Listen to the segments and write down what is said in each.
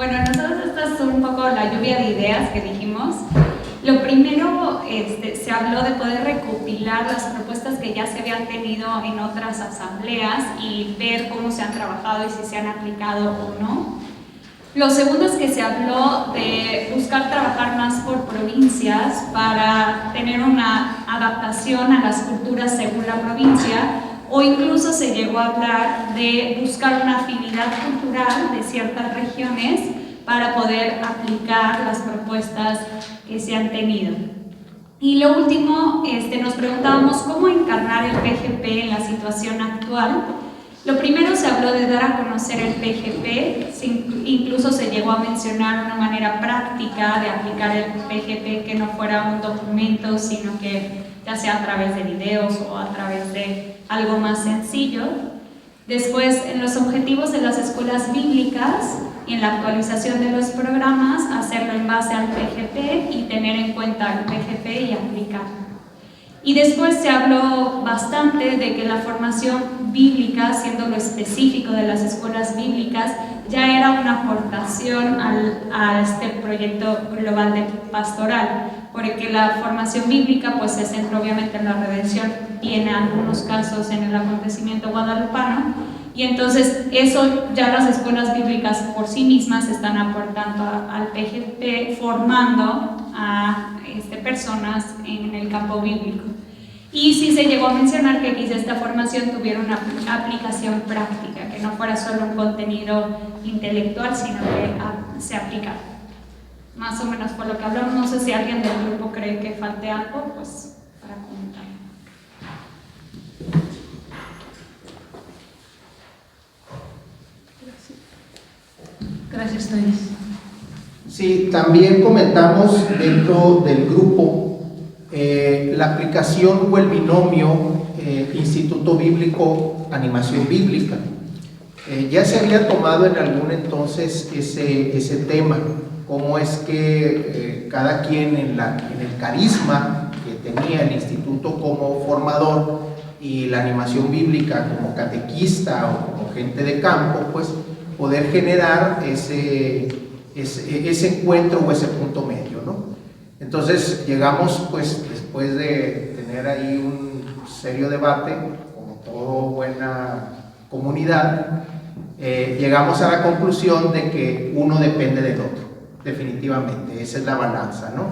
Bueno, nosotros esta es un poco la lluvia de ideas que dijimos. Lo primero, se habló de poder recopilar las propuestas que ya se habían tenido en otras asambleas y ver cómo se han trabajado y si se han aplicado o no. Lo segundo es que se habló de buscar trabajar más por provincias para tener una adaptación a las culturas según la provincia, o incluso se llegó a hablar de buscar una afinidad cultural de ciertas regiones para poder aplicar las propuestas que se han tenido. Y lo último, nos preguntábamos cómo encarnar el PGP en la situación actual. Lo primero, se habló de dar a conocer el PGP, incluso se llegó a mencionar una manera práctica de aplicar el PGP que no fuera un documento, sino que ya sea a través de videos o a través de algo más sencillo. Después, en los objetivos de las escuelas bíblicas y en la actualización de los programas, hacerlo en base al PGP y tener en cuenta el PGP y aplicarlo. Y después se habló bastante de que la formación bíblica, siendo lo específico de las escuelas bíblicas, ya era una aportación a este proyecto global de pastoral, porque la formación bíblica pues se centra obviamente en la redención y en algunos casos en el acontecimiento guadalupano, y entonces eso ya las escuelas bíblicas por sí mismas están aportando al PGP, formando a personas en el campo bíblico. Y sí se llegó a mencionar que quizá esta formación tuviera una aplicación práctica, que no fuera solo un contenido intelectual, sino que se aplicara. Más o menos fue lo que hablamos. No sé si alguien del grupo cree que falte algo, pues para comentar. Gracias, Thais. Sí, también comentamos dentro del grupo la aplicación o el binomio Instituto Bíblico, Animación Bíblica. Ya se había tomado en algún entonces ese tema, cómo es que cada quien en el carisma que tenía el instituto como formador y la animación bíblica como catequista o como gente de campo, pues poder generar ese encuentro o ese punto medio, ¿no? Entonces llegamos, pues después de tener ahí un serio debate, como toda buena comunidad, llegamos a la conclusión de que uno depende del otro, definitivamente, esa es la balanza, ¿no?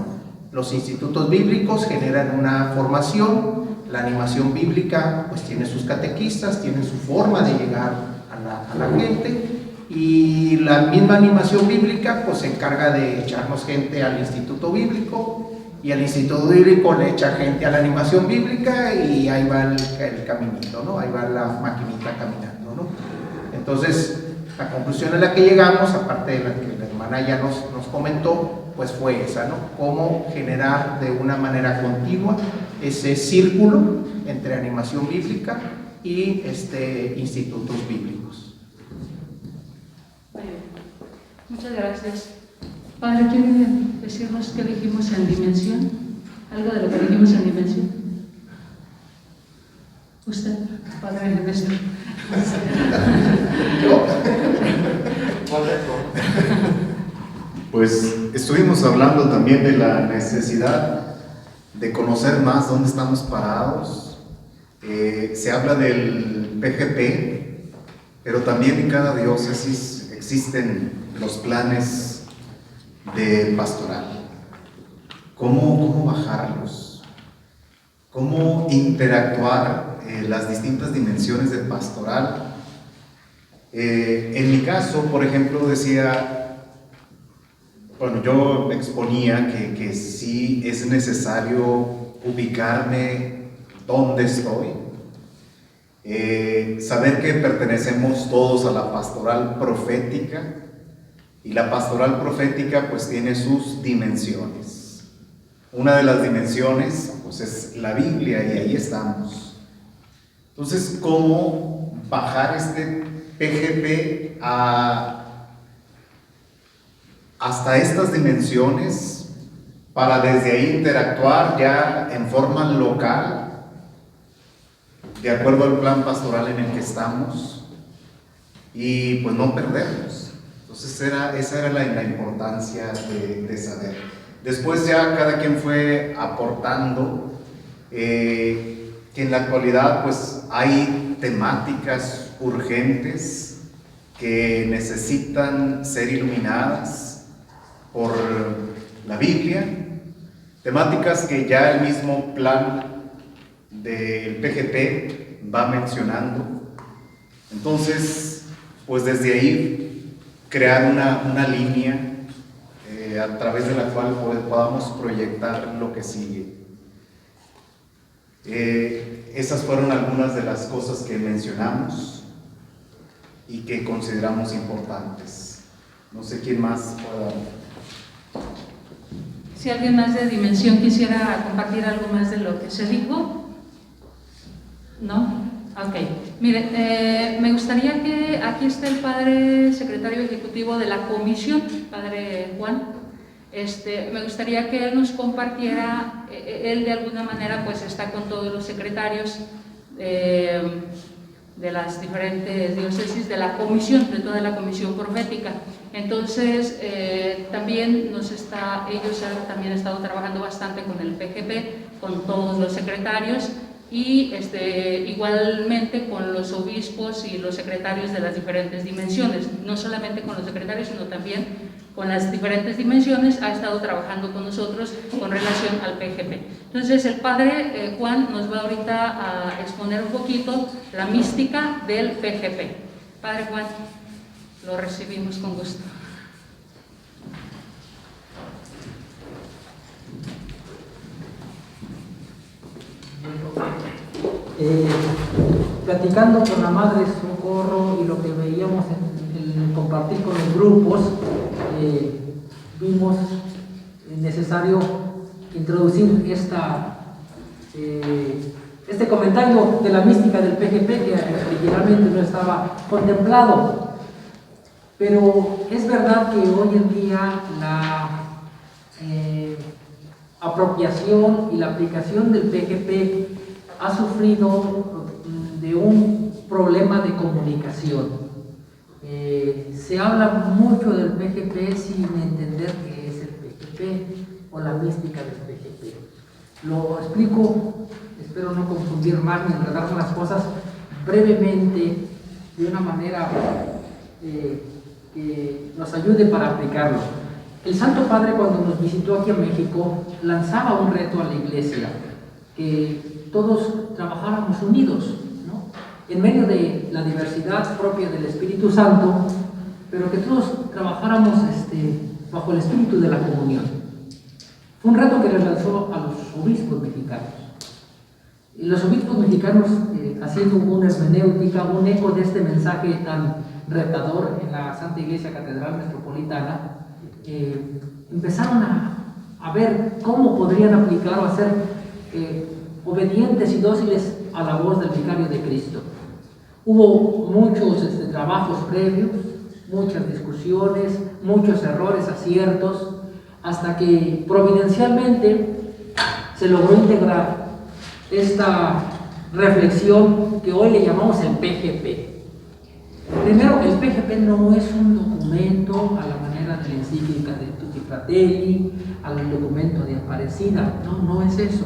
Los institutos bíblicos generan una formación, la animación bíblica pues tiene sus catequistas, tiene su forma de llegar a la gente, y la misma animación bíblica pues se encarga de echarnos gente al instituto bíblico, y el instituto bíblico le echa gente a la animación bíblica, y ahí va el caminito, ¿no? Ahí va la maquinita caminando, ¿no? Entonces la conclusión a la que llegamos, aparte de la que la hermana ya nos comentó, pues fue esa, ¿no? Cómo generar de una manera continua ese círculo entre animación bíblica y institutos bíblicos. Muchas gracias. Padre, ¿quiere decirnos qué dijimos en dimensión? ¿Algo de lo que dijimos en dimensión? ¿Usted, Padre Ernesto? Pues estuvimos hablando también de la necesidad de conocer más dónde estamos parados. Se habla del PGP, pero también en cada diócesis existen los planes de pastoral. ¿Cómo bajarlos? ¿Cómo interactuar las distintas dimensiones de pastoral? En mi caso, por ejemplo, yo exponía que sí es necesario ubicarme dónde estoy, saber que pertenecemos todos a la pastoral profética, y la pastoral profética pues tiene sus dimensiones. Una de las dimensiones pues es la Biblia, y ahí estamos. Entonces, ¿cómo bajar este PGP hasta estas dimensiones para desde ahí interactuar ya en forma local, de acuerdo al plan pastoral en el que estamos, y pues no perdernos? Entonces esa era la importancia de saber. Después ya cada quien fue aportando que en la actualidad pues hay temáticas urgentes que necesitan ser iluminadas por la Biblia, temáticas que ya el mismo plan del PGP va mencionando. Entonces, pues desde ahí crear una línea a través de la cual podamos proyectar lo que sigue. Esas fueron algunas de las cosas que mencionamos y que consideramos importantes. No sé quién más pueda. Si alguien más de Dimensión quisiera compartir algo más de lo que se dijo. ¿No? Ok. Mire, me gustaría que aquí esté el padre secretario ejecutivo de la comisión, padre Juan. Me gustaría que él nos compartiera, él de alguna manera pues está con todos los secretarios de las diferentes diócesis de la comisión, de toda la comisión profética. Entonces, también ellos han también estado trabajando bastante con el PGP, con todos los secretarios y igualmente con los obispos y los secretarios de las diferentes dimensiones, no solamente con los secretarios, sino también con las diferentes dimensiones, ha estado trabajando con nosotros con relación al PGP. Entonces el padre Juan nos va ahorita a exponer un poquito la mística del PGP. Padre Juan, lo recibimos con gusto. Platicando con la Madre Socorro y lo que veíamos en compartir con los grupos, vimos necesario introducir este comentario de la mística del PGP que originalmente no estaba contemplado. Pero es verdad que hoy en día la apropiación y la aplicación del PGP ha sufrido de un problema de comunicación. Se habla mucho del PGP sin entender qué es el PGP o la mística del PGP. Lo explico, espero no confundir más ni enredar las cosas, brevemente, de una manera que nos ayude para aplicarlo. El Santo Padre, cuando nos visitó aquí en México, lanzaba un reto a la Iglesia, que todos trabajáramos unidos, ¿no? En medio de la diversidad propia del Espíritu Santo, pero que todos trabajáramos bajo el espíritu de la comunión. Fue un reto que le lanzó a los obispos mexicanos. Y los obispos mexicanos, haciendo una hermenéutica, un eco de este mensaje tan retador en la Santa Iglesia Catedral Metropolitana, empezaron a ver cómo podrían aplicar o hacer obedientes y dóciles a la voz del Vicario de Cristo. Hubo muchos trabajos previos, muchas discusiones, muchos errores, aciertos, hasta que providencialmente se logró integrar esta reflexión que hoy le llamamos el PGP. Primero, el PGP no es un documento a la manera de la encíclica de Tutti Fratelli, al documento de Aparecida, no es eso.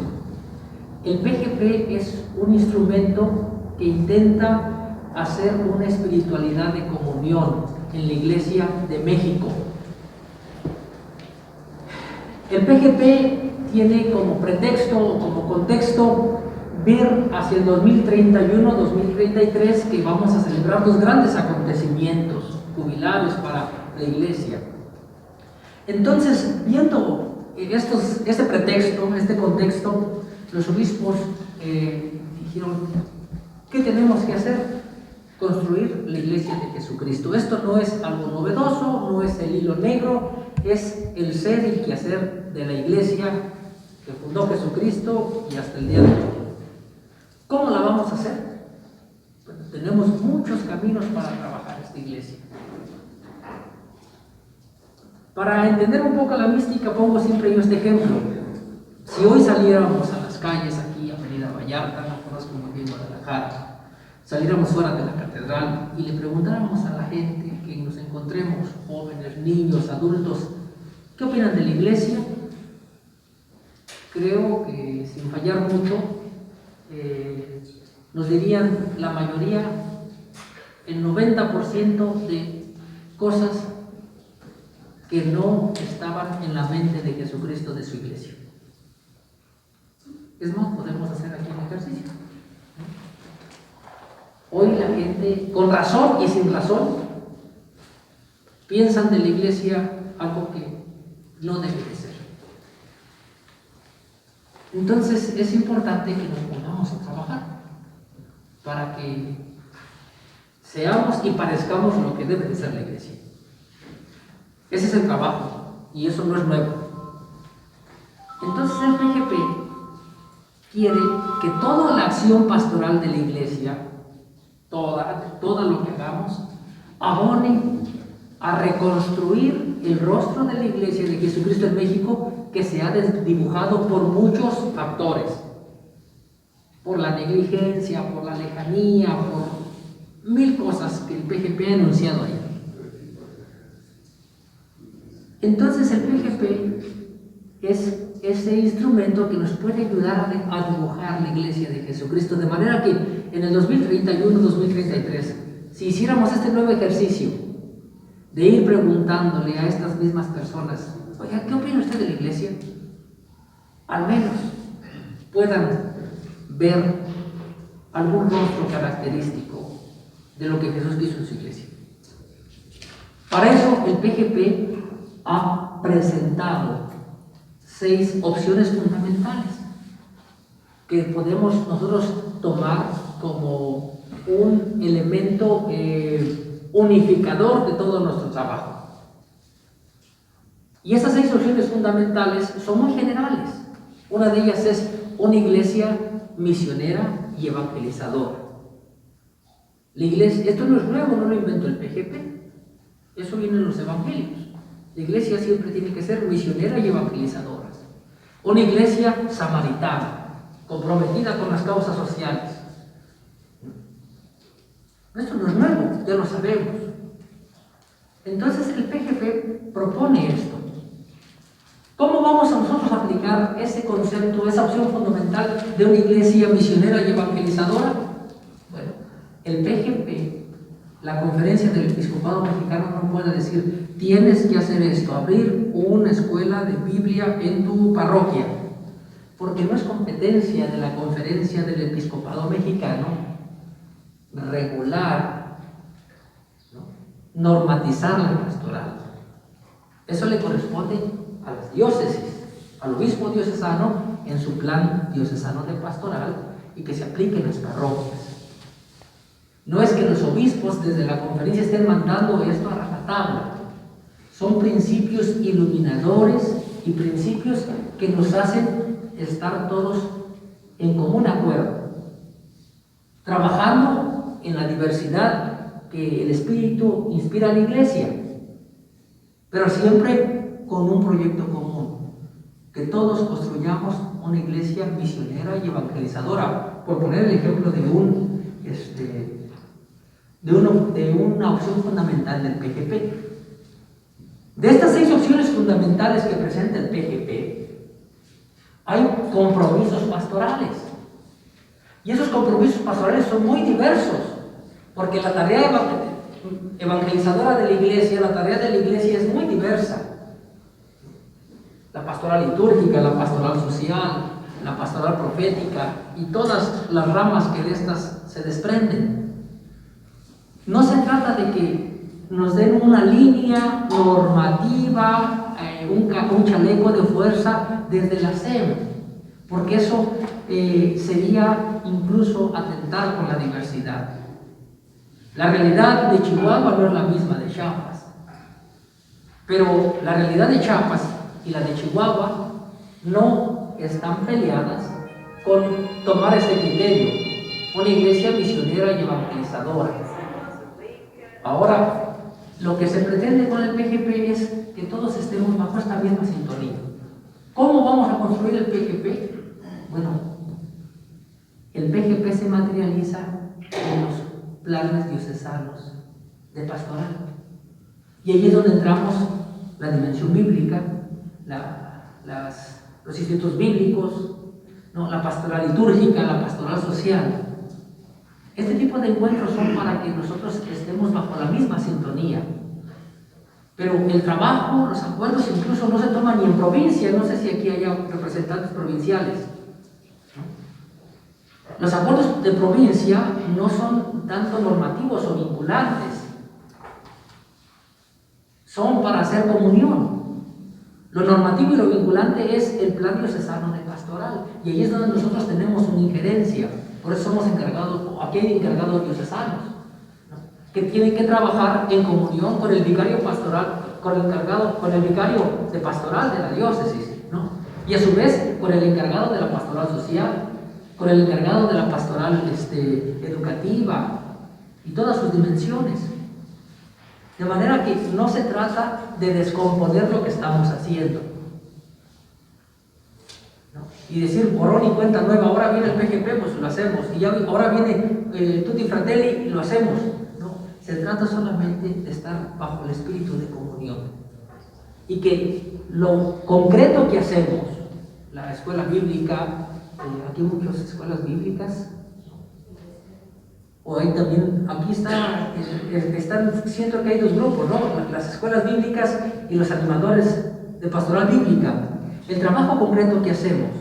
El PGP es un instrumento que intenta hacer una espiritualidad de comunión en la Iglesia de México. El PGP tiene como pretexto o como contexto ver hacia el 2031-2033 que vamos a celebrar dos grandes acontecimientos jubilares para la Iglesia. Entonces, viendo este pretexto, este contexto, los obispos dijeron, ¿qué tenemos que hacer? Construir la Iglesia de Jesucristo. Esto no es algo novedoso, no es el hilo negro, es el ser y quehacer de la Iglesia que fundó Jesucristo y hasta el día de hoy. ¿Cómo la vamos a hacer? Bueno, tenemos muchos caminos para trabajar esta Iglesia. Para entender un poco la mística, pongo siempre yo este ejemplo. Si hoy saliéramos a las calles aquí, a Avenida Vallarta, no conozco muy bien Guadalajara, saliéramos fuera de la catedral y le preguntáramos a la gente que nos encontremos, jóvenes, niños, adultos, ¿qué opinan de la iglesia? Creo que sin fallar mucho, nos dirían la mayoría, el 90% de cosas que no estaban en la mente de Jesucristo de su iglesia. Es más, podemos hacer aquí un ejercicio. Hoy la gente, con razón y sin razón, piensan de la iglesia algo que no debe de ser. Entonces es importante que nos pongamos a trabajar para que seamos y parezcamos lo que debe de ser la iglesia. Ese es el trabajo y eso no es nuevo. Entonces el PGP quiere que toda la acción pastoral de la iglesia, todo lo que hagamos, abone a reconstruir el rostro de la iglesia de Jesucristo en México, que se ha desdibujado por muchos factores, por la negligencia, por la lejanía, por mil cosas que el PGP ha enunciado ahí. Entonces el PGP es ese instrumento que nos puede ayudar a dibujar la iglesia de Jesucristo, de manera que en el 2031-2033, si hiciéramos este nuevo ejercicio de ir preguntándole a estas mismas personas, oiga, ¿qué opina usted de la iglesia? Al menos puedan ver algún rostro característico de lo que Jesús quiso en su iglesia. Para eso el PGP ha presentado 6 opciones fundamentales que podemos nosotros tomar como un elemento unificador de todo nuestro trabajo. Y esas 6 opciones fundamentales son muy generales. Una de ellas es una iglesia misionera y evangelizadora. La iglesia, esto no es nuevo, no lo inventó el PGP, eso viene en los evangelios. La iglesia siempre tiene que ser misionera y evangelizadora. Una iglesia samaritana, comprometida con las causas sociales. Esto no es nuevo, ya lo sabemos. Entonces el PGP propone esto. ¿Cómo vamos a nosotros a aplicar ese concepto, esa opción fundamental de una iglesia misionera y evangelizadora? Bueno, el PGP, la Conferencia del Episcopado Mexicano, no puede decir, tienes que hacer esto, abrir una escuela de Biblia en tu parroquia, porque no es competencia de la Conferencia del Episcopado Mexicano regular, normatizar la pastoral. Eso le corresponde a las diócesis, al obispo diocesano en su plan diocesano de pastoral y que se aplique en las parroquias. No es que los obispos desde la conferencia estén mandando esto a rajatabla. Son principios iluminadores y principios que nos hacen estar todos en común acuerdo, trabajando en la diversidad que el Espíritu inspira a la iglesia, pero siempre con un proyecto común, que todos construyamos una iglesia misionera y evangelizadora, por poner el ejemplo de una opción fundamental del PGP. De estas 6 opciones fundamentales que presenta el PGP, hay compromisos pastorales. Y esos compromisos pastorales son muy diversos, porque la tarea evangelizadora de la iglesia, la tarea de la iglesia es muy diversa. La pastoral litúrgica, la pastoral social, la pastoral profética y todas las ramas que de estas se desprenden. No se trata de que nos den una línea normativa, un chaleco de fuerza desde la SEM, porque eso sería incluso atentar con la diversidad. La realidad de Chihuahua no es la misma de Chiapas, pero la realidad de Chiapas y la de Chihuahua no están peleadas con tomar este criterio, una iglesia misionera y evangelizadora. Ahora, lo que se pretende con el PGP es que todos estemos bajo esta misma sintonía. ¿Cómo vamos a construir el PGP? Bueno, el PGP se materializa en los planes diocesanos de pastoral. Y ahí es donde entramos la dimensión bíblica, los institutos bíblicos, ¿no? La pastoral litúrgica, la pastoral social. Este tipo de encuentros son para que nosotros estemos bajo la misma sintonía. Pero el trabajo, los acuerdos incluso no se toman ni en provincia, no sé si aquí haya representantes provinciales, ¿no? Los acuerdos de provincia no son tanto normativos o vinculantes, son para hacer comunión. Lo normativo y lo vinculante es el plan diocesano de pastoral, y ahí es donde nosotros tenemos una injerencia. Por eso somos encargados, aquí hay encargados diocesanos, ¿no? Que tienen que trabajar en comunión con el vicario pastoral, con el vicario de pastoral de la diócesis, ¿no? Y a su vez con el encargado de la pastoral social, con el encargado de la pastoral educativa y todas sus dimensiones. De manera que no se trata de descomponer lo que estamos haciendo, ¿no? Y decir borrón y cuenta nueva, ahora viene el PGP, pues lo hacemos, y ahora viene Tutti Fratelli y lo hacemos. No, se trata solamente de estar bajo el espíritu de comunión. Y que lo concreto que hacemos, la escuela bíblica, aquí hay muchas escuelas bíblicas, o ahí también, aquí siento que hay dos grupos, ¿no? Las escuelas bíblicas y los animadores de pastoral bíblica. El trabajo concreto que hacemos,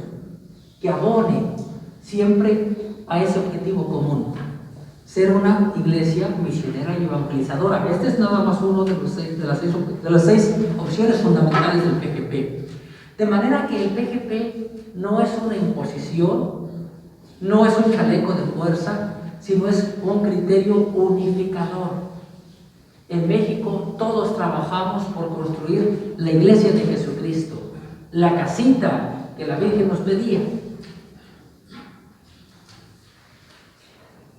que abone siempre a ese objetivo común, ser una iglesia misionera y evangelizadora. Este es nada más uno de las seis opciones fundamentales del PGP. De manera que el PGP no es una imposición, no es un chaleco de fuerza, sino es un criterio unificador. En México todos trabajamos por construir la iglesia de Jesucristo, la casita que la Virgen nos pedía.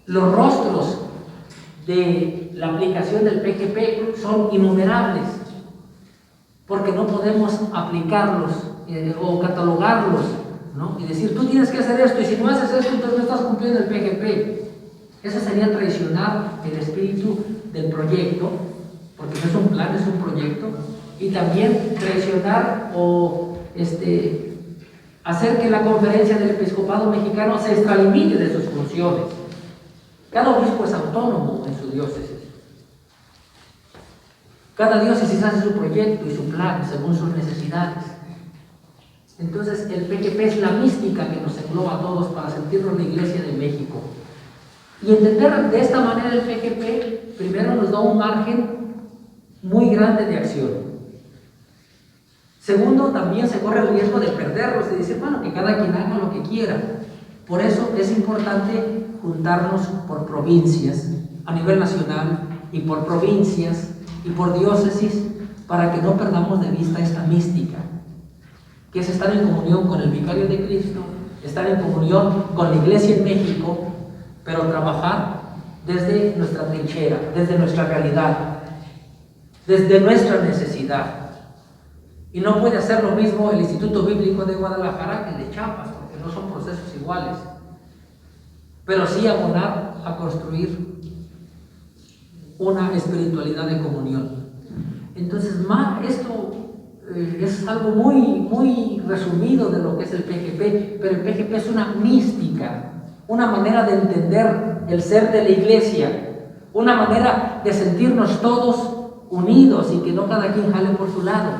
Los rostros de la aplicación del PGP son innumerables, porque no podemos aplicarlos o catalogarlos, ¿no? Y decir, tú tienes que hacer esto, y si no haces esto, entonces no estás cumpliendo el PGP. Eso sería traicionar el espíritu del proyecto, porque no es un plan, es un proyecto, y también traicionar o hacer que la conferencia del episcopado mexicano se extralimite de sus funciones. Cada obispo es autónomo en su diócesis. Cada diócesis hace su proyecto y su plan según sus necesidades. Entonces el PGP es la mística que nos engloba a todos para sentirnos la Iglesia de México. Y entender de esta manera el PGP, primero nos da un margen muy grande de acción. Segundo, también se corre el riesgo de perderlos, de decir, bueno, que cada quien haga lo que quiera. Por eso es importante juntarnos por provincias, a nivel nacional, y por provincias, y por diócesis, para que no perdamos de vista esta mística, que es estar en comunión con el Vicario de Cristo, estar en comunión con la Iglesia en México, pero trabajar desde nuestra trinchera, desde nuestra realidad, desde nuestra necesidad. Y no puede hacer lo mismo el Instituto Bíblico de Guadalajara que el de Chiapas, porque no son procesos iguales, pero sí abonar a construir una espiritualidad de comunión. Entonces, esto es algo muy resumido de lo que es el PGP, pero el PGP es una mística, una manera de entender el ser de la iglesia, una manera de sentirnos todos unidos y que no cada quien jale por su lado,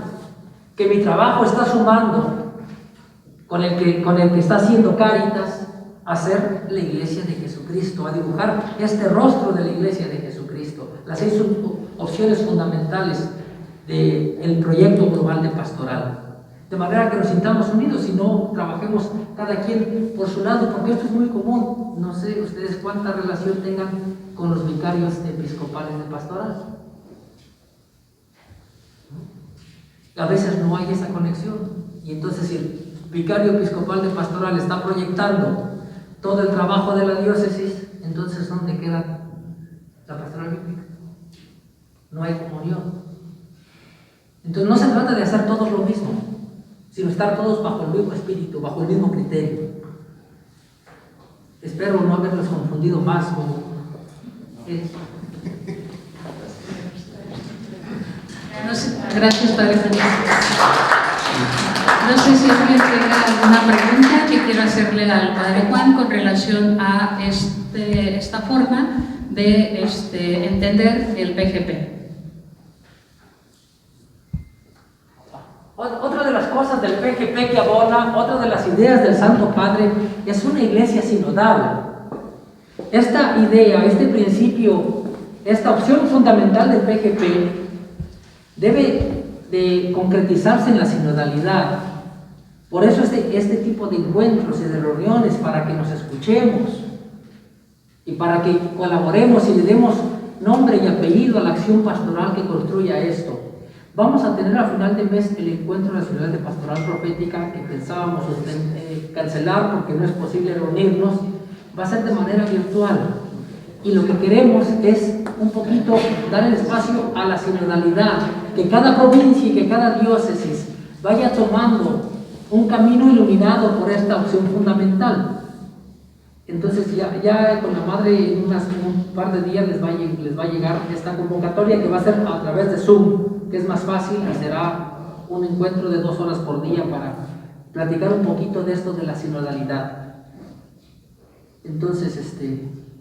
que mi trabajo está sumando con el que está haciendo Cáritas a ser la iglesia de Jesucristo, a dibujar este rostro de la iglesia de Jesucristo, las 6 opciones fundamentales del proyecto global de pastoral. De manera que nos sintamos unidos y no trabajemos cada quien por su lado, porque esto es muy común. No sé ustedes cuánta relación tengan con los vicarios episcopales de pastoral. A veces no hay esa conexión. Y entonces, si el vicario episcopal de pastoral está proyectando todo el trabajo de la diócesis, entonces ¿dónde queda la pastoral bíblica? No hay comunión. Entonces no se trata de hacer todos lo mismo, sino estar todos bajo el mismo espíritu, bajo el mismo criterio. Espero no haberlos confundido más. Gracias, Padre Francisco. No sé si alguien tenga alguna pregunta que quiera hacerle al Padre Juan con relación a esta forma de entender el PGP. Otra de las cosas del PGP que abona, otra de las ideas del Santo Padre, es una iglesia sinodal. Esta idea, este principio, esta opción fundamental del PGP debe de concretizarse en la sinodalidad. Por eso este tipo de encuentros y de reuniones, para que nos escuchemos y para que colaboremos y le demos nombre y apellido a la acción pastoral que construya esto. Vamos a tener al final de mes el Encuentro Nacional de Pastoral Profética, que pensábamos cancelar porque no es posible reunirnos. Va a ser de manera virtual. Y lo que queremos es un poquito dar el espacio a la sinodalidad, que cada provincia y que cada diócesis vaya tomando un camino iluminado por esta opción fundamental. Entonces ya con la madre en un par de días les va a llegar esta convocatoria, que va a ser a través de Zoom, que es más fácil, y será un encuentro de 2 horas por día para platicar un poquito de esto de la sinodalidad. Entonces,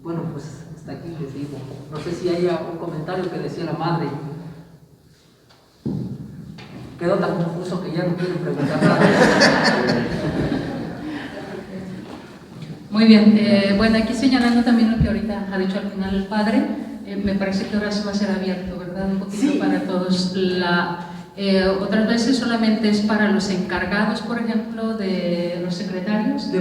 bueno, pues hasta aquí les digo. No sé si hay un comentario que decía la madre. Quedó tan confuso que ya no quiero preguntar nada. Muy bien, bueno, aquí señalando también lo que ahorita ha dicho al final el Padre, me parece que ahora se va a ser abierto, ¿verdad? Un poquito sí, para todos. Otras veces solamente es para los encargados, por ejemplo, de los secretarios de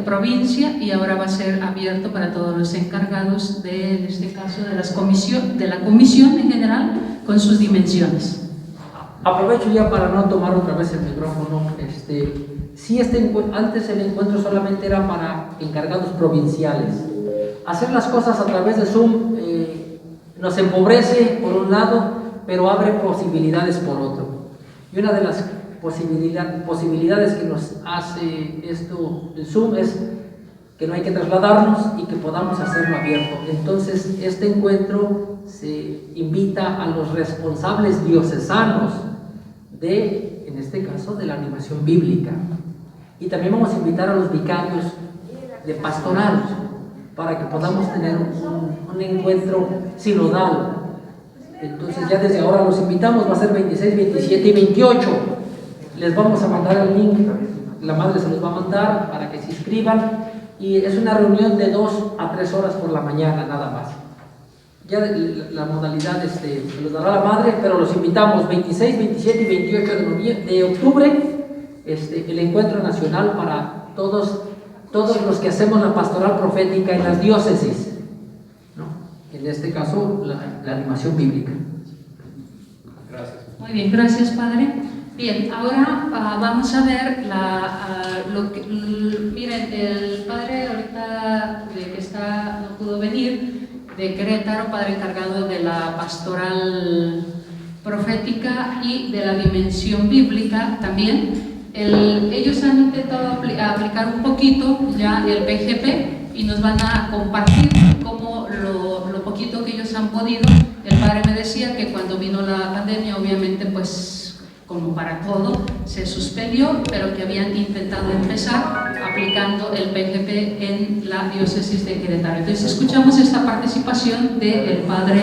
provincia, y ahora va a ser abierto para todos los encargados en este caso de la comisión en general, con sus dimensiones. Aprovecho ya para no tomar otra vez el micrófono. Sí, antes el encuentro solamente era para encargados provinciales. Hacer las cosas a través de Zoom nos empobrece por un lado, pero abre posibilidades por otro. Y una de las posibilidades que nos hace esto el Zoom es que no hay que trasladarnos y que podamos hacerlo abierto. Entonces, este encuentro se invita a los responsables diocesanos en este caso, de la animación bíblica. Y también vamos a invitar a los vicarios de pastoral para que podamos tener un encuentro sinodal. Entonces ya desde ahora los invitamos, va a ser 26, 27 y 28. Les vamos a mandar el link, la madre se los va a mandar para que se inscriban, y es una reunión de 2 a 3 horas por la mañana nada más. Ya la modalidad se los dará la madre, pero los invitamos 26, 27 y 28 de octubre, el encuentro nacional para todos los que hacemos la pastoral profética en las diócesis, ¿no? En este caso la animación bíblica. Gracias. Muy bien, gracias, Padre. Bien, ahora vamos a ver miren, el Padre ahorita no pudo venir, de Querétaro, Padre encargado de la pastoral profética y de la dimensión bíblica también. Ellos han intentado aplicar un poquito ya el PGP y nos van a compartir cómo lo poquito que ellos han podido. El Padre me decía que cuando vino la pandemia, obviamente, pues como para todo, se suspendió, pero que habían intentado empezar aplicando el PGP en la diócesis de Querétaro. Entonces escuchamos esta participación del Padre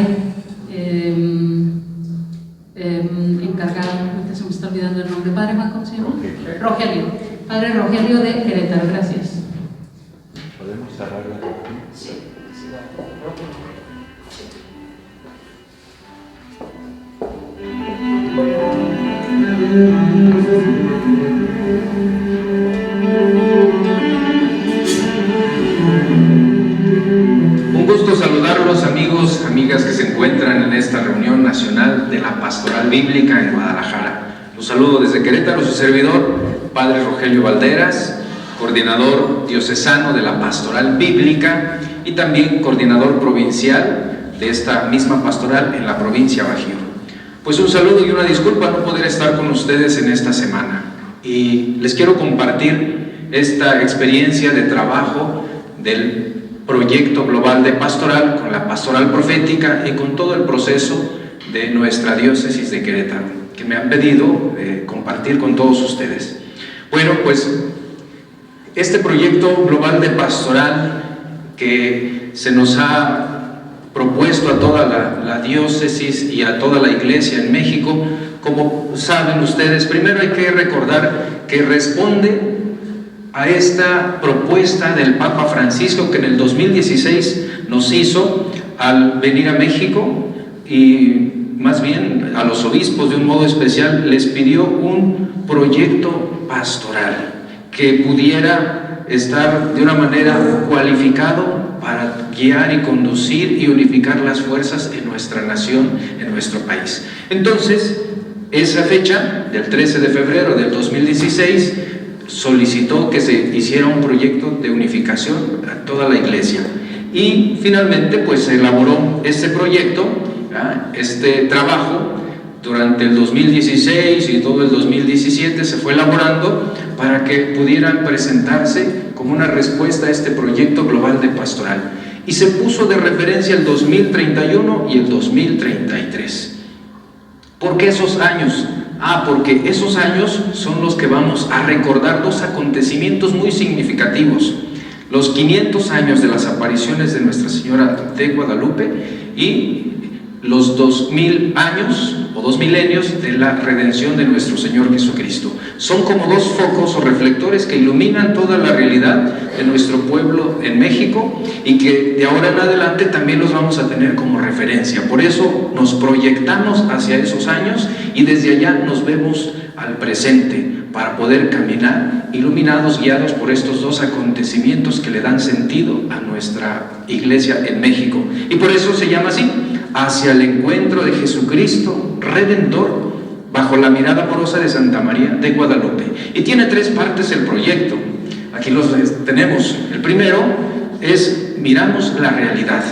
encargado, se me está olvidando el nombre, Padre Juan, ¿cómo se llama? Rogelio. Padre Rogelio de Querétaro, gracias. ¿Podemos cerrar la reunión? Sí. Un gusto saludarlos, amigos, amigas que se encuentran en esta reunión nacional de la Pastoral Bíblica en Guadalajara. Los saludo desde Querétaro, su servidor, Padre Rogelio Valderas, coordinador diocesano de la Pastoral Bíblica y también coordinador provincial de esta misma pastoral en la provincia Bajío. Pues un saludo y una disculpa no poder estar con ustedes en esta semana. Y les quiero compartir esta experiencia de trabajo del proyecto global de pastoral, con la pastoral profética y con todo el proceso de nuestra diócesis de Querétaro, que me han pedido compartir con todos ustedes. Bueno, pues este proyecto global de pastoral que se nos ha propuesto a toda la diócesis y a toda la iglesia en México, como saben ustedes, primero hay que recordar que responde a esta propuesta del Papa Francisco, que en el 2016 nos hizo al venir a México, y más bien a los obispos de un modo especial les pidió un proyecto pastoral que pudiera estar de una manera cualificado para guiar y conducir y unificar las fuerzas en nuestra nación, en nuestro país. Entonces, esa fecha, del 13 de febrero del 2016, solicitó que se hiciera un proyecto de unificación a toda la iglesia. Y finalmente, pues se elaboró este proyecto, este trabajo, durante el 2016 y todo el 2017 se fue elaborando para que pudieran presentarse como una respuesta a este proyecto global de pastoral. Y se puso de referencia el 2031 y el 2033. ¿Por qué esos años? Porque esos años son los que vamos a recordar dos acontecimientos muy significativos: los 500 años de las apariciones de Nuestra Señora de Guadalupe y los 2000 años o 2 milenios de la redención de nuestro Señor Jesucristo. Son como dos focos o reflectores que iluminan toda la realidad de nuestro pueblo en México y que de ahora en adelante también los vamos a tener como referencia. Por eso nos proyectamos hacia esos años y desde allá nos vemos al presente para poder caminar iluminados, guiados por estos dos acontecimientos que le dan sentido a nuestra iglesia en México. Y por eso se llama así: hacia el encuentro de Jesucristo Redentor, bajo la mirada amorosa de Santa María de Guadalupe. Y tiene tres partes el proyecto. Aquí los tenemos. El primero es: miramos la realidad.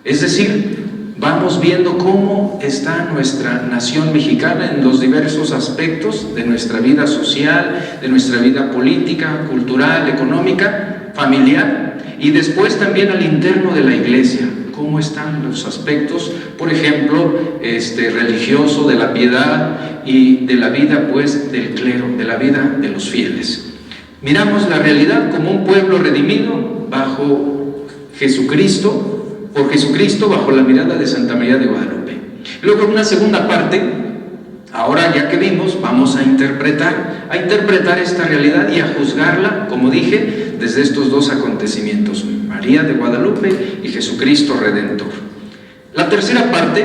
Es decir, vamos viendo cómo está nuestra nación mexicana en los diversos aspectos de nuestra vida social, de nuestra vida política, cultural, económica, familiar, y después también al interno de la iglesia. Cómo están los aspectos, por ejemplo, religioso, de la piedad y de la vida, pues, del clero, de la vida de los fieles. Miramos la realidad como un pueblo redimido bajo Jesucristo, por Jesucristo, bajo la mirada de Santa María de Guadalupe. Luego, en una segunda parte, ahora ya que vimos, vamos a interpretar esta realidad y a juzgarla, como dije, desde estos dos acontecimientos: María de Guadalupe y Jesucristo Redentor. La tercera parte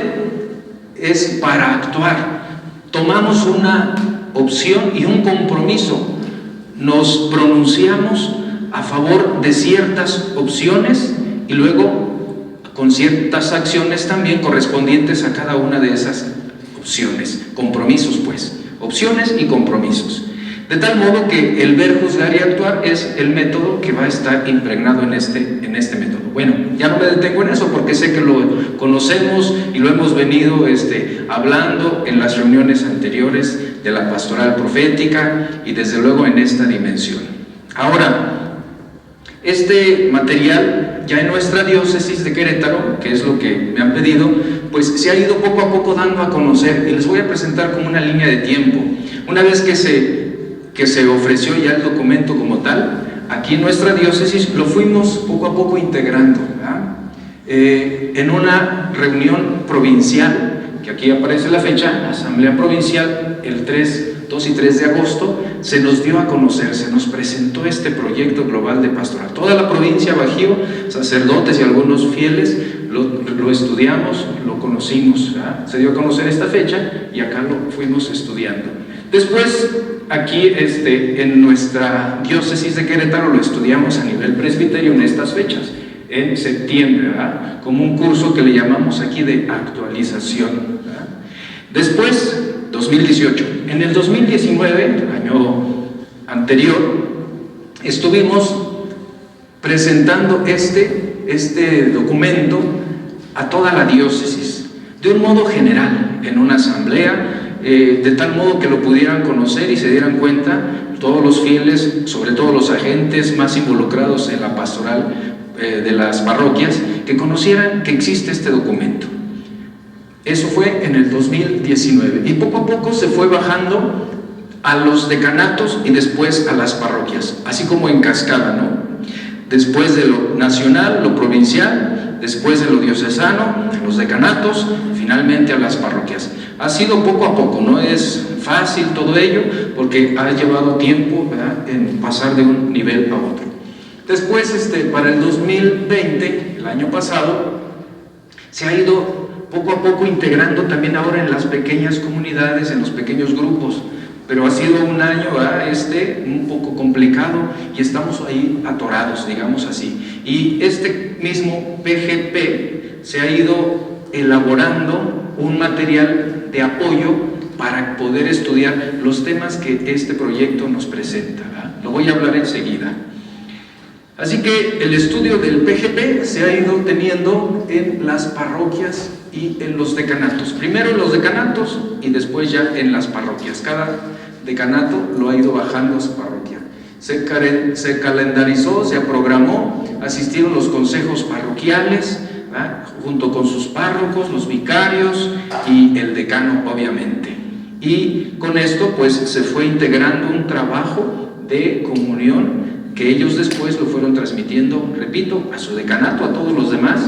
es para actuar. Tomamos una opción y un compromiso. Nos pronunciamos a favor de ciertas opciones y luego con ciertas acciones también correspondientes a cada una de esas opciones. Compromisos, pues. Opciones y compromisos. De tal modo que el ver, juzgar y actuar es el método que va a estar impregnado en este método. Bueno, ya no me detengo en eso porque sé que lo conocemos y lo hemos venido hablando en las reuniones anteriores de la pastoral profética y desde luego en esta dimensión. Ahora, este material ya en nuestra diócesis de Querétaro, que es lo que me han pedido, pues se ha ido poco a poco dando a conocer y les voy a presentar como una línea de tiempo. Una vez que se ofreció ya el documento como tal, aquí en nuestra diócesis lo fuimos poco a poco integrando, en una reunión provincial, que aquí aparece la fecha, asamblea provincial, el 2 y 3 de agosto, se nos dio a conocer, se nos presentó este proyecto global de pastoral. Toda la provincia Bajío, sacerdotes y algunos fieles, lo estudiamos, lo conocimos, se dio a conocer esta fecha y acá lo fuimos estudiando. Después, aquí en nuestra diócesis de Querétaro lo estudiamos a nivel presbiterio en estas fechas, en septiembre, como un curso que le llamamos aquí de actualización. Después, 2018. En el 2019, el año anterior, estuvimos presentando este documento a toda la diócesis, de un modo general, en una asamblea, de tal modo que lo pudieran conocer y se dieran cuenta todos los fieles, sobre todo los agentes más involucrados en la pastoral de las parroquias que conocieran que existe este documento. Eso fue en el 2019 y poco a poco se fue bajando a los decanatos y después a las parroquias, así como en cascada, ¿no? Después de lo nacional, lo provincial, después de lo diocesano, los decanatos, finalmente a las parroquias. Ha sido poco a poco, no es fácil todo ello, porque ha llevado tiempo, ¿verdad?, en pasar de un nivel a otro. Después, para el 2020, el año pasado, se ha ido poco a poco integrando también ahora en las pequeñas comunidades, en los pequeños grupos, pero ha sido un año un poco complicado y estamos ahí atorados, digamos así. Y este mismo PGP se ha ido elaborando un material de apoyo para poder estudiar los temas que este proyecto nos presenta, ¿verdad? Lo voy a hablar enseguida. Así que el estudio del PGP se ha ido teniendo en las parroquias y en los decanatos. Primero en los decanatos y después ya en las parroquias. Cada decanato lo ha ido bajando a su parroquia. Se calendarizó, se programó, asistieron los consejos parroquiales, ¿verdad?, junto con sus párrocos, los vicarios y el decano, obviamente. Y con esto pues se fue integrando un trabajo de comunión que ellos después lo fueron transmitiendo, repito, a su decanato, a todos los demás,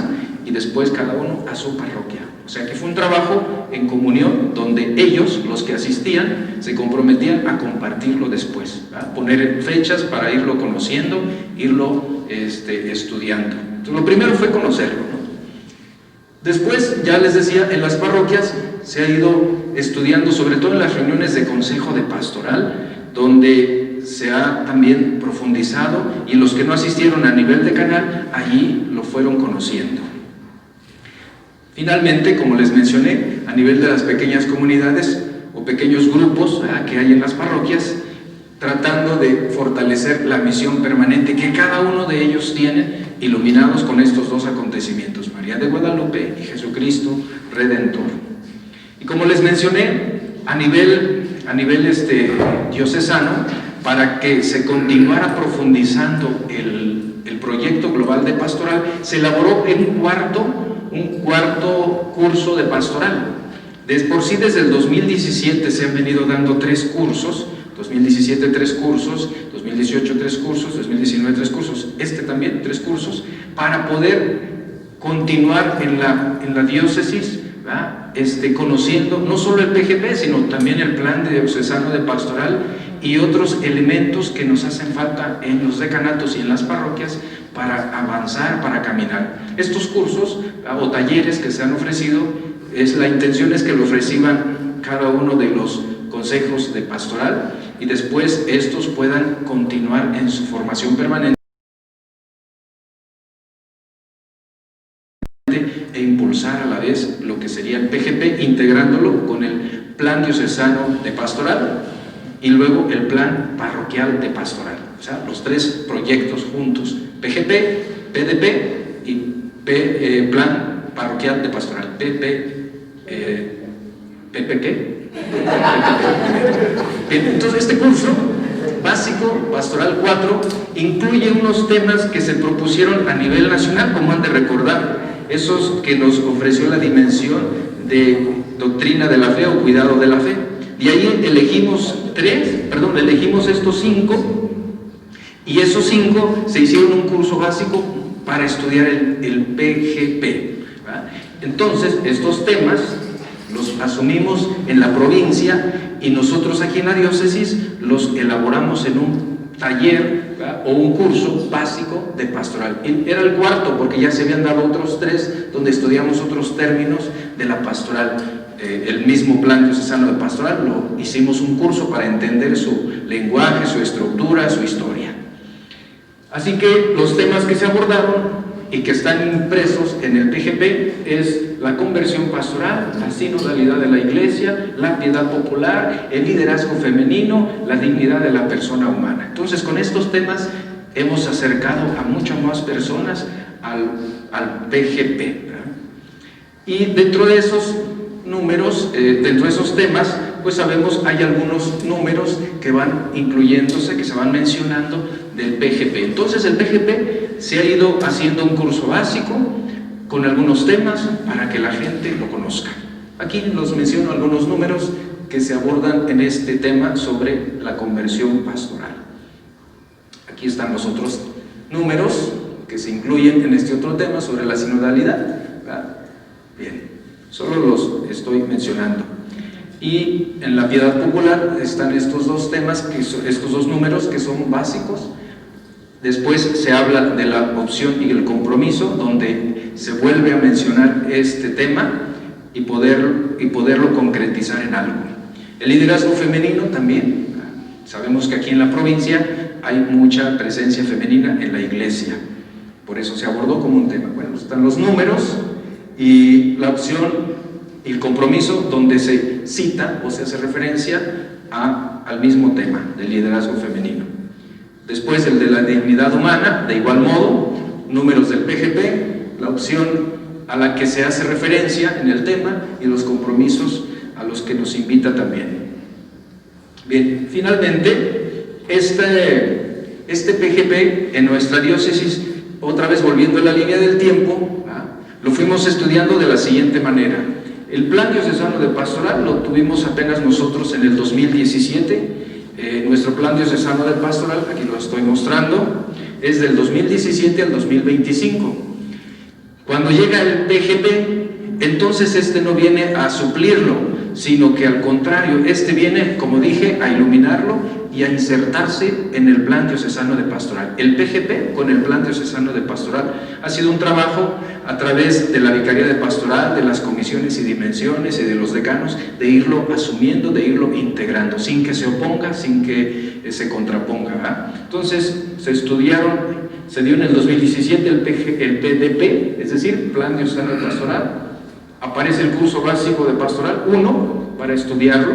y después cada uno a su parroquia. O sea que fue un trabajo en comunión donde ellos, los que asistían, se comprometían a compartirlo después, ¿verdad?, poner fechas para irlo conociendo, irlo estudiando. Entonces, lo primero fue conocerlo, ¿no? Después, ya les decía, en las parroquias se ha ido estudiando, sobre todo en las reuniones de consejo de pastoral, donde se ha también profundizado, y los que no asistieron a nivel de canal, allí lo fueron conociendo. Finalmente, como les mencioné, a nivel de las pequeñas comunidades o pequeños grupos, ¿verdad?, que hay en las parroquias, tratando de fortalecer la misión permanente que cada uno de ellos tiene, iluminados con estos dos acontecimientos, María de Guadalupe y Jesucristo Redentor. Y como les mencioné, a nivel diocesano, para que se continuara profundizando el proyecto global de pastoral, se elaboró un cuarto curso de pastoral. Por sí, desde el 2017 se han venido dando 3 cursos, 2017 3 cursos, 2018 3 cursos, 2019 3 cursos, también 3 cursos, para poder continuar en la diócesis, ¿verdad?, conociendo no solo el PGP, sino también el plan diocesano de pastoral y otros elementos que nos hacen falta en los decanatos y en las parroquias para avanzar, para caminar. Estos cursos o talleres que se han ofrecido, la intención es que los reciban cada uno de los consejos de pastoral y después estos puedan continuar en su formación permanente e impulsar a la vez lo que sería el PGP, integrándolo con el plan diocesano de pastoral y luego el plan parroquial de pastoral. O sea, los 3 proyectos juntos, PGP, PDP y plan parroquial de pastoral, ¿PP? Bien, entonces este curso básico, pastoral 4, incluye unos temas que se propusieron a nivel nacional, como han de recordar, esos que nos ofreció la dimensión de doctrina de la fe o cuidado de la fe. De ahí elegimos estos 5, y esos 5 se hicieron un curso básico para estudiar el PGP, ¿verdad? Entonces, estos temas los asumimos en la provincia y nosotros aquí en la diócesis los elaboramos en un taller, ¿verdad?, o un curso básico de pastoral. Era el cuarto porque ya se habían dado otros 3 donde estudiamos otros términos de la pastoral. El mismo plan diocesano de pastoral lo hicimos un curso para entender su lenguaje, su estructura, su historia. Así que los temas que se abordaron y que están impresos en el PGP es la conversión pastoral, la sinodalidad de la Iglesia, la piedad popular, el liderazgo femenino, la dignidad de la persona humana. Entonces, con estos temas hemos acercado a muchas más personas al PGP, ¿verdad? Y dentro de esos números, dentro de esos temas, pues sabemos hay algunos números que van incluyéndose, que se van mencionando del PGP. Entonces el PGP se ha ido haciendo un curso básico con algunos temas para que la gente lo conozca. Aquí los menciono algunos números que se abordan en este tema sobre la conversión pastoral. Aquí están los otros números que se incluyen en este otro tema sobre la sinodalidad, ¿verdad? Bien, solo los estoy mencionando. Y en la piedad popular están estos dos temas, estos dos números que son básicos. Después se habla de la opción y el compromiso, donde se vuelve a mencionar este tema y poderlo concretizar en algo. El liderazgo femenino también. Sabemos que aquí en la provincia hay mucha presencia femenina en la iglesia, por eso se abordó como un tema. Bueno, están los números y la opción y el compromiso, donde se cita o se hace referencia al mismo tema del liderazgo femenino. Después el de la dignidad humana, de igual modo, números del PGP, la opción a la que se hace referencia en el tema y los compromisos a los que nos invita también. Bien, finalmente, este PGP en nuestra diócesis, otra vez volviendo a la línea del tiempo, lo fuimos estudiando de la siguiente manera. El plan diocesano de pastoral lo tuvimos apenas nosotros en el 2017. Nuestro plan diocesano de pastoral, aquí lo estoy mostrando, es del 2017 al 2025. Cuando llega el PGP, entonces este no viene a suplirlo, sino que al contrario, este viene, como dije, a iluminarlo y a insertarse en el plan diocesano de pastoral. El PGP con el plan diocesano de pastoral ha sido un trabajo a través de la Vicaría de Pastoral, de las comisiones y dimensiones y de los decanos, de irlo asumiendo, de irlo integrando, sin que se oponga, sin que se contraponga, ¿verdad? Entonces se dio en el 2017 el PDP, es decir, Plan Diocesano de Pastoral. Aparece el curso básico de pastoral 1 para estudiarlo.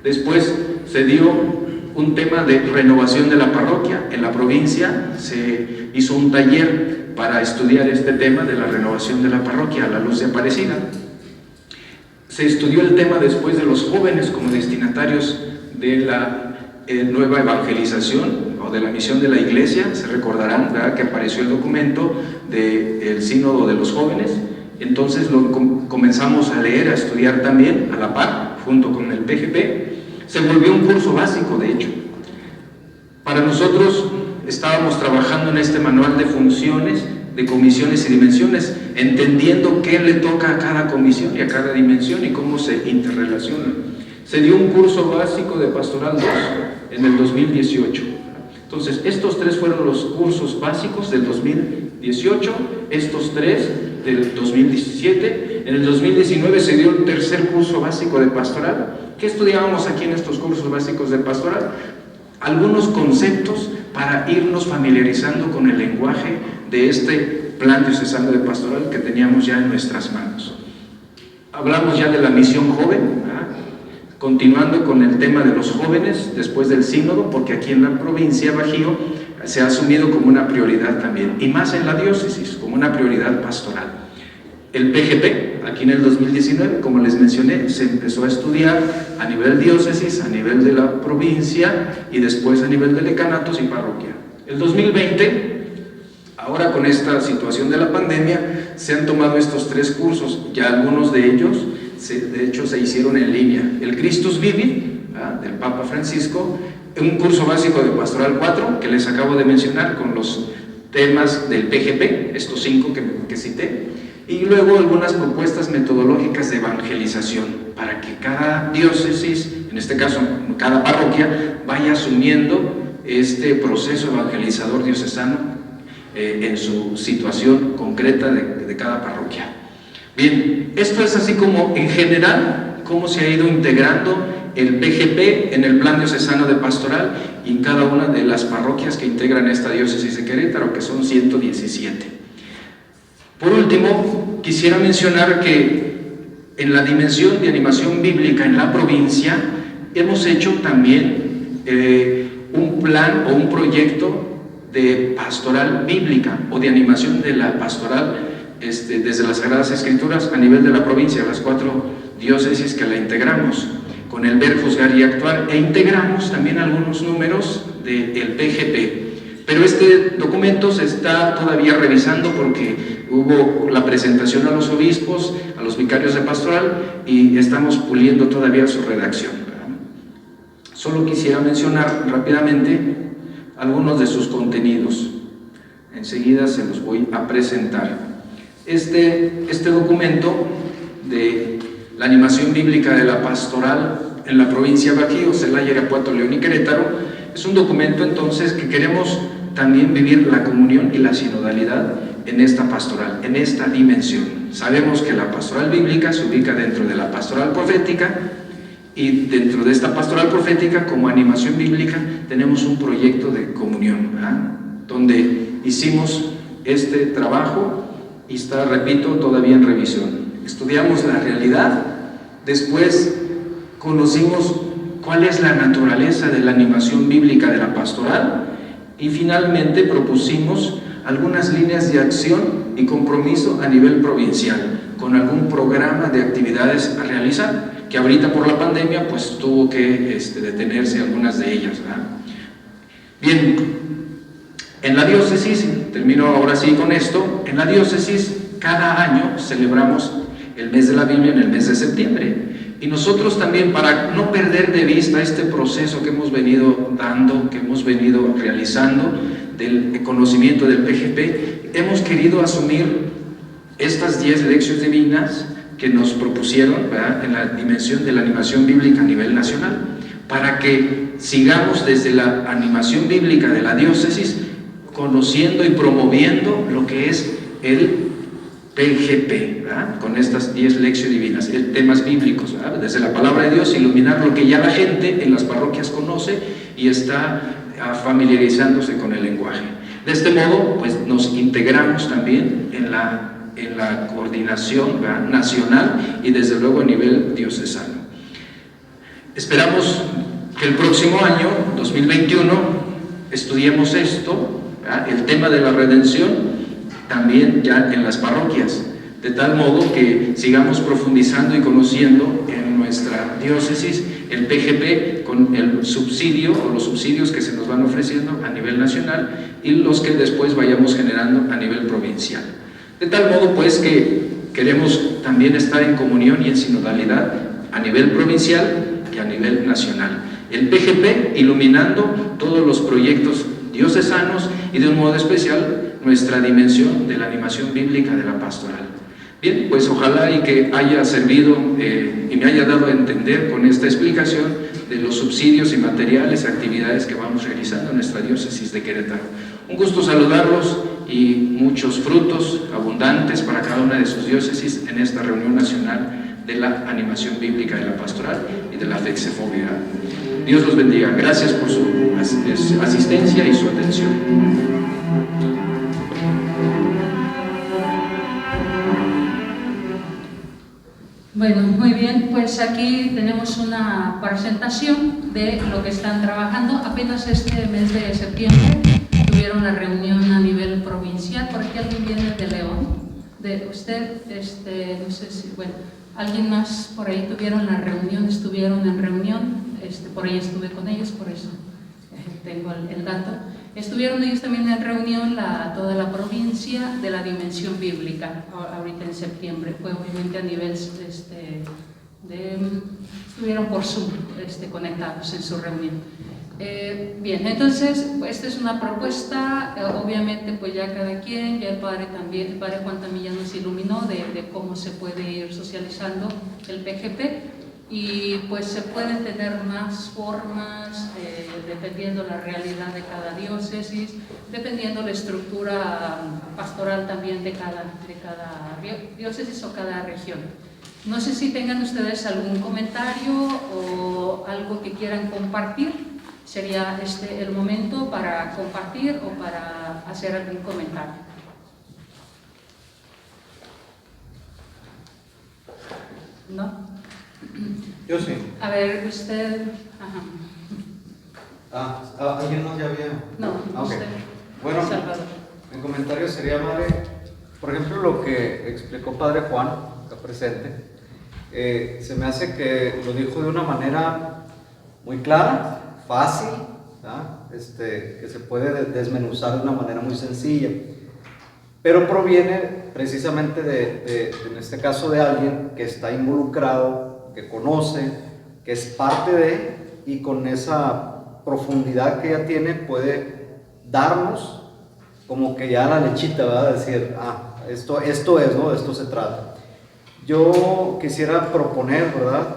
Después se dio un tema de renovación de la parroquia. En la provincia se hizo un taller para estudiar este tema de la renovación de la parroquia a la luz de Aparecida. Se estudió el tema después de los jóvenes como destinatarios de la nueva evangelización o de la misión de la iglesia. Se recordarán, ¿verdad?, que apareció el documento del sínodo de los jóvenes. Entonces lo comenzamos a leer, a estudiar también a la par, junto con el PGP. Se volvió un curso básico, de hecho. Para nosotros estábamos trabajando en este manual de funciones, de comisiones y dimensiones, entendiendo qué le toca a cada comisión y a cada dimensión y cómo se interrelacionan. Se dio un curso básico de Pastoral 2 en el 2018. Entonces, estos tres fueron los cursos básicos del 2018, estos tres del 2017. En el 2019 se dio el tercer curso básico de pastoral. ¿Qué estudiábamos aquí en estos cursos básicos de pastoral? Algunos conceptos para irnos familiarizando con el lenguaje de este plan diocesano de pastoral que teníamos ya en nuestras manos. Hablamos ya de la misión joven, ¿verdad?, continuando con el tema de los jóvenes después del sínodo, porque aquí en la provincia Bajío se ha asumido como una prioridad también, y más en la diócesis, como una prioridad pastoral. El PGP, aquí en el 2019, como les mencioné, se empezó a estudiar a nivel diócesis, a nivel de la provincia y después a nivel de decanatos y parroquia. El 2020, ahora con esta situación de la pandemia, se han tomado estos tres cursos, ya algunos de ellos, de hecho, se hicieron en línea. El Christus Vivit, del Papa Francisco, un curso básico de Pastoral 4, que les acabo de mencionar, con los temas del PGP, estos 5 que cité, y luego algunas propuestas metodológicas de evangelización, para que cada diócesis, en este caso cada parroquia, vaya asumiendo este proceso evangelizador diocesano en su situación concreta de cada parroquia. Bien, esto es así como en general cómo se ha ido integrando el PGP en el plan diocesano de pastoral y en cada una de las parroquias que integran esta diócesis de Querétaro, que son 117. Por último, quisiera mencionar que en la dimensión de animación bíblica en la provincia hemos hecho también un plan o un proyecto de pastoral bíblica o de animación de la pastoral desde las Sagradas Escrituras a nivel de la provincia, las 4 diócesis que la integramos. con el ver, juzgar y actuar, e integramos también algunos números del PGP. Pero este documento se está todavía revisando porque hubo la presentación a los obispos, a los vicarios de pastoral, y estamos puliendo todavía su redacción. Solo quisiera mencionar rápidamente algunos de sus contenidos. Enseguida se los voy a presentar. Este documento de la animación bíblica de la pastoral en la provincia de Bajío, Celaya, Irapuato, León y Querétaro, es un documento entonces que queremos también vivir la comunión y la sinodalidad en esta pastoral, en esta dimensión. Sabemos que la pastoral bíblica se ubica dentro de la pastoral profética, y dentro de esta pastoral profética, como animación bíblica, tenemos un proyecto de comunión, ¿verdad?, donde hicimos este trabajo y está, repito, todavía en revisión. Estudiamos la realidad, después conocimos cuál es la naturaleza de la animación bíblica de la pastoral, y finalmente propusimos algunas líneas de acción y compromiso a nivel provincial, con algún programa de actividades a realizar, que ahorita por la pandemia pues tuvo que detenerse algunas de ellas, ¿verdad? Bien, en la diócesis, termino ahora sí con esto, en la diócesis cada año celebramos el mes de la Biblia en el mes de septiembre. Y nosotros también, para no perder de vista este proceso que hemos venido dando, que hemos venido realizando del conocimiento del PGP, hemos querido asumir estas 10 lecciones divinas que nos propusieron, ¿verdad?, en la dimensión de la animación bíblica a nivel nacional, para que sigamos desde la animación bíblica de la diócesis conociendo y promoviendo lo que es el PGP, ¿verdad?, con estas 10 lecciones divinas, temas bíblicos, ¿verdad?, desde la palabra de Dios, iluminar lo que ya la gente en las parroquias conoce y está familiarizándose con el lenguaje. De este modo, pues nos integramos también en la coordinación, ¿verdad?, nacional, y desde luego a nivel diocesano. Esperamos que el próximo año, 2021, estudiemos esto, ¿verdad?, el tema de la redención, también ya en las parroquias, de tal modo que sigamos profundizando y conociendo en nuestra diócesis el PGP con el subsidio o los subsidios que se nos van ofreciendo a nivel nacional y los que después vayamos generando a nivel provincial. De tal modo pues que queremos también estar en comunión y en sinodalidad a nivel provincial y a nivel nacional. El PGP iluminando todos los proyectos diocesanos y de un modo especial nuestra dimensión de la animación bíblica de la pastoral. Bien, pues ojalá y que haya servido y me haya dado a entender con esta explicación de los subsidios y materiales, actividades que vamos realizando en nuestra diócesis de Querétaro. Un gusto saludarlos y muchos frutos abundantes para cada una de sus diócesis en esta reunión nacional de la animación bíblica de la pastoral y de la Fexefobia. Dios los bendiga. Gracias por su asistencia y su atención. Bueno, muy bien, pues aquí tenemos una presentación de lo que están trabajando. Apenas este mes de septiembre tuvieron la reunión a nivel provincial. Por aquí alguien viene de León, de usted, no sé si, bueno, alguien más por ahí estuvieron en reunión, por ahí estuve con ellos, por eso tengo el dato. Estuvieron ellos también en reunión toda la provincia de la dimensión bíblica, ahorita en septiembre. Fue obviamente a nivel, estuvieron por Zoom conectados en su reunión. Bien, entonces, pues, esta es una propuesta, obviamente pues ya cada quien, ya el padre Juan también ya nos iluminó de cómo se puede ir socializando el PGP. Y pues se pueden tener más formas dependiendo la realidad de cada diócesis, dependiendo la estructura pastoral también de cada diócesis o cada región. No sé si tengan ustedes algún comentario o algo que quieran compartir. Sería el momento para compartir o para hacer algún comentario. ¿No? Yo sí. A ver, usted... Ajá. ¿Alguien más ya había? No, okay. Usted. Bueno, Salvador. mi comentario sería, madre, por ejemplo, lo que explicó Padre Juan, acá presente, Se me hace que lo dijo de una manera muy clara, fácil, que se puede desmenuzar de una manera muy sencilla, pero proviene precisamente en este caso, de alguien que está involucrado, que conoce, que es parte de, y con esa profundidad que ella tiene puede darnos como que ya la lechita, ¿verdad? Decir, esto es, ¿no? De esto se trata. Yo quisiera proponer, ¿verdad?,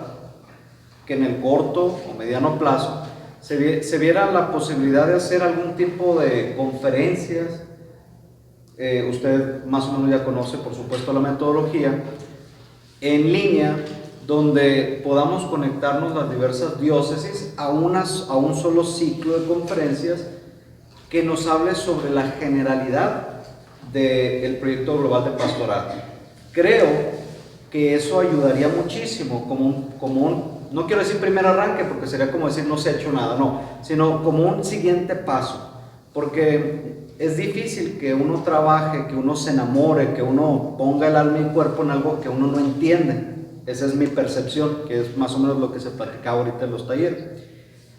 que en el corto o mediano plazo se viera la posibilidad de hacer algún tipo de conferencias. Usted más o menos ya conoce, por supuesto, la metodología en línea, donde podamos conectarnos las diversas diócesis a un solo ciclo de conferencias que nos hable sobre la generalidad del proyecto global de pastoral. Creo que eso ayudaría muchísimo, no quiero decir primer arranque, porque sería como decir no se ha hecho nada, no, sino como un siguiente paso, porque es difícil que uno trabaje, que uno se enamore, que uno ponga el alma y el cuerpo en algo que uno no entiende. Esa es mi percepción, que es más o menos lo que se platicaba ahorita en los talleres.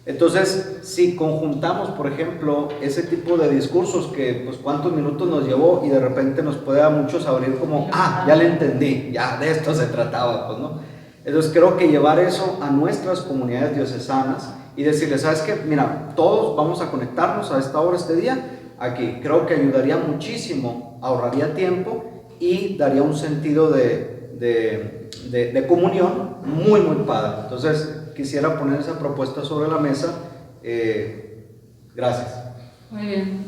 Entonces, si conjuntamos, por ejemplo, ese tipo de discursos que, pues, cuántos minutos nos llevó y de repente nos puede a muchos abrir como, ya le entendí, ya de esto se trataba, pues, ¿no? Entonces, creo que llevar eso a nuestras comunidades diocesanas y decirles, ¿sabes qué? Mira, todos vamos a conectarnos a esta hora, este día, aquí. Creo que ayudaría muchísimo, ahorraría tiempo y daría un sentido de comunión muy, muy padre. Entonces, quisiera poner esa propuesta sobre la mesa. Gracias. Muy bien.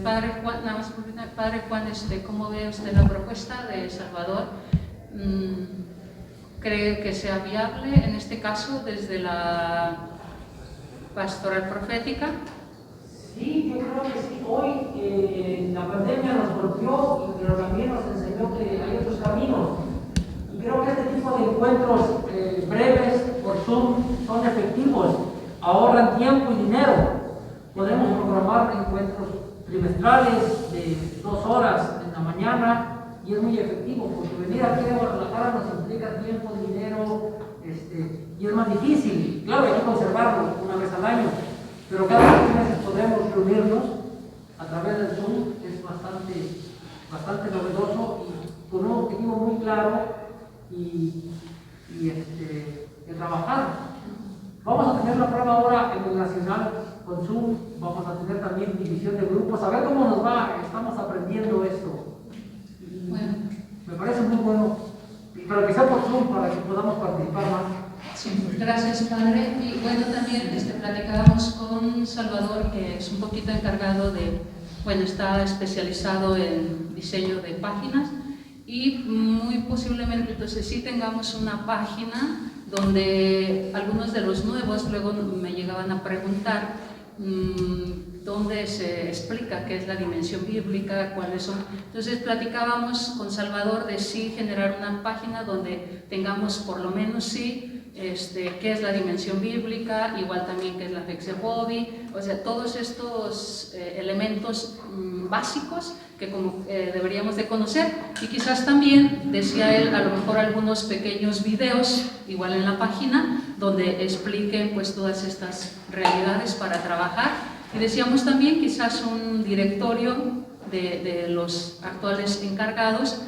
Padre Juan, nada más, Padre Juan, ¿cómo ve usted la propuesta de Salvador? ¿Cree que sea viable en este caso desde la pastoral profética? Sí, yo creo que sí. Hoy la pandemia nos golpeó, pero también nos enseñó que hay otros caminos. Y creo que este tipo de encuentros breves por Zoom son efectivos, ahorran tiempo y dinero. Podemos programar encuentros trimestrales de 2 horas en la mañana y es muy efectivo, porque venir aquí a Guadalajara nos implica tiempo, dinero, y es más difícil. Claro, hay que conservarlo una vez al año, pero cada 3 meses podemos reunirnos a través del Zoom, que es bastante novedoso y con un objetivo muy claro y trabajar. Vamos a tener la prueba ahora en el nacional con Zoom, vamos a tener también división de grupos, a ver cómo nos va, estamos aprendiendo esto. Bueno. Me parece muy bueno, pero que sea por Zoom para que podamos participar más. Sí, gracias, Padre. Y bueno, también platicábamos con Salvador, que es un poquito encargado está especializado en diseño de páginas, y muy posiblemente entonces sí tengamos una página donde algunos de los nuevos luego me llegaban a preguntar donde se explica qué es la dimensión bíblica, cuáles son. Entonces platicábamos con Salvador de sí generar una página donde tengamos por lo menos qué es la dimensión bíblica, igual también qué es la Fexia Bobi, o sea, todos estos elementos básicos que deberíamos de conocer, y quizás también, decía él, a lo mejor algunos pequeños videos, igual en la página, donde expliquen pues todas estas realidades para trabajar. Y decíamos también quizás un directorio de los actuales encargados,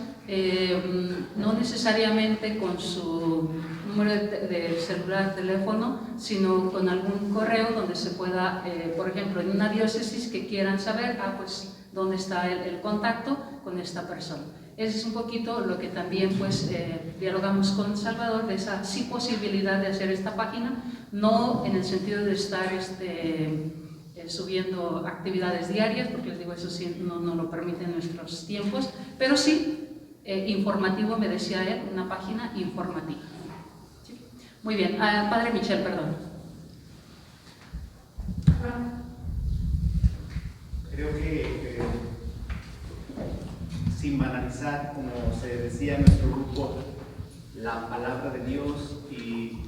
no necesariamente con su número de celular, teléfono, sino con algún correo donde se pueda, por ejemplo, en una diócesis que quieran saber, pues dónde está el contacto con esta persona. Ese es un poquito lo que también pues dialogamos con Salvador, de esa sí posibilidad de hacer esta página, no en el sentido de estar subiendo actividades diarias, porque les digo, eso sí no lo permiten nuestros tiempos, pero sí informativo, me decía él, una página informativa. ¿Sí? Muy bien, Padre Michel, perdón. Creo que sin banalizar, como se decía en nuestro grupo, la palabra de Dios y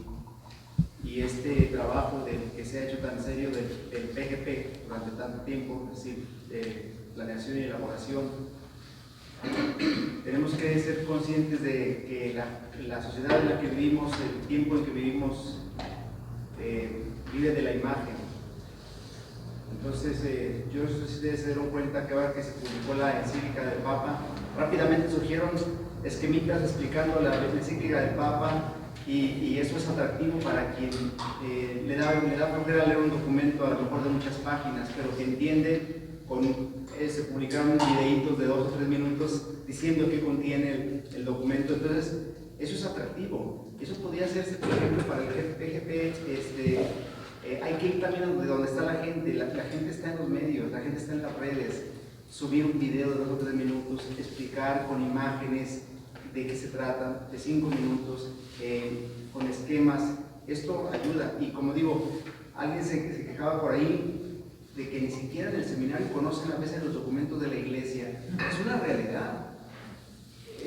este trabajo que se ha hecho tan serio del PGP durante tanto tiempo, es decir, de planeación y elaboración, Tenemos que ser conscientes de que la sociedad en la que vivimos, el tiempo en que vivimos, vive de la imagen. Entonces, yo no sé si ustedes se dieron cuenta que ahora que se publicó la encíclica del Papa, rápidamente surgieron esquemitas explicando la encíclica del Papa, y eso es atractivo para quien le da flojera leer un documento a lo mejor de muchas páginas, pero que entiende. Se publicaron videitos de 2 o 3 minutos diciendo qué contiene el documento. Entonces, eso es atractivo. Eso podría hacerse, por ejemplo, para el PGP. Hay que ir también de donde está la gente. La gente está en los medios, la gente está en las redes. Subir un video de 2 o 3 minutos, explicar con imágenes de qué se trata, de 5 minutos, con esquemas. Esto ayuda. Y como digo, alguien se quejaba por ahí de que ni siquiera en el seminario conocen a veces los documentos de la iglesia. Es una realidad.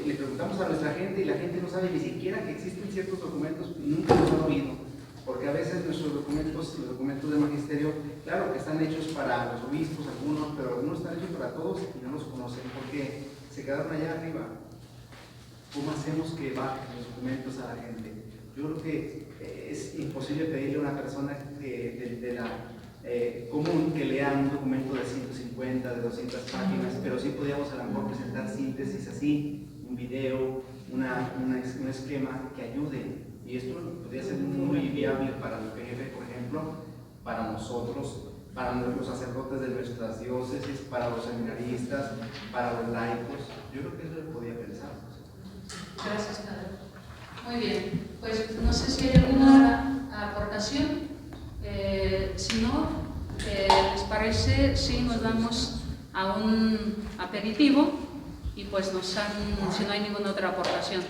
Le preguntamos a nuestra gente y la gente no sabe ni siquiera que existen ciertos documentos, nunca los han oído, porque a veces nuestros documentos, los documentos de magisterio, claro que están hechos para los obispos, algunos, pero algunos están hechos para todos y no los conocen porque se quedaron allá arriba. ¿Cómo hacemos que bajen los documentos a la gente? Yo creo que es imposible pedirle a una persona común que lea un documento de 150, de 200 páginas, pero sí podíamos a lo mejor presentar síntesis así, un video, un esquema que ayude. Y esto podría ser muy viable para el PGP, por ejemplo, para nosotros, para los sacerdotes de nuestras diócesis, para los seminaristas, para los laicos. Yo creo que eso se podía pensar. Gracias, padre. Muy bien, pues no sé si hay alguna aportación. Si no, ¿les parece si nos vamos a un aperitivo? Y pues si no hay ninguna otra aportación.